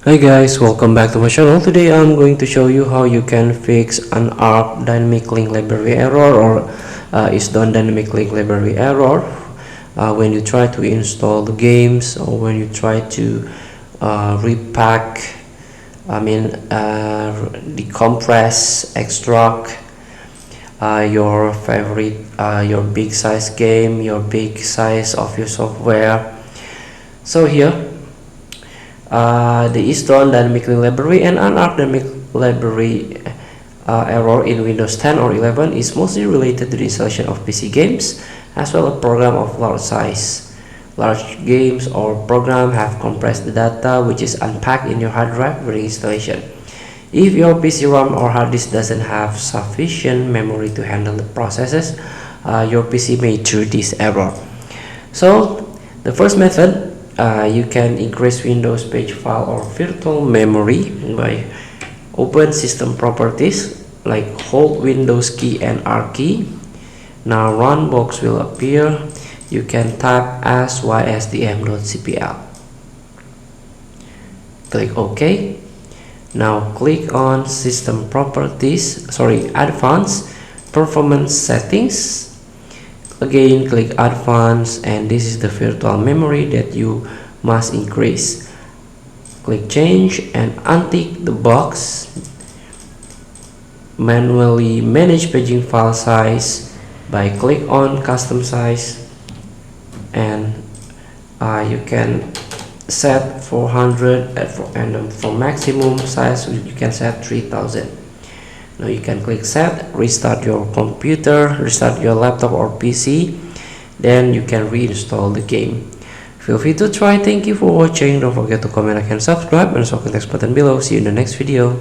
Hi guys, welcome back to my channel. Today I'm going to show you how you can fix an ARC dynamic link library error or ISDONE dynamic link library error when you try to install the games or when you try to repack, decompress, extract your favorite, your big size game, your big size of your software. So here the ISDONE dynamic link library and UNARC dynamic library error in Windows 10 or 11 is mostly related to the installation of PC games as well as program of large size. Large games or program have compressed the data which is unpacked in your hard drive during installation. If your PC ROM or hard disk doesn't have sufficient memory to handle the processes, your PC may throw this error. So the first method, you can increase Windows page file or virtual memory by open system properties, like hold Windows key and R key. Now run box will appear. You can type ysdm.cpl. Click OK. Now click on system properties, advanced performance settings. Again, click advanced, and this is the virtual memory that you must increase. Click change and untick the box. Manually manage paging file size by click on custom size, and you can set 400 and for maximum size you can set 3000. Now you can click set, restart your computer, restart your laptop or PC, then you can reinstall the game. Feel free to try. Thank you for watching. Don't forget to comment, like, and subscribe, and also click the next button below. See you in the next video.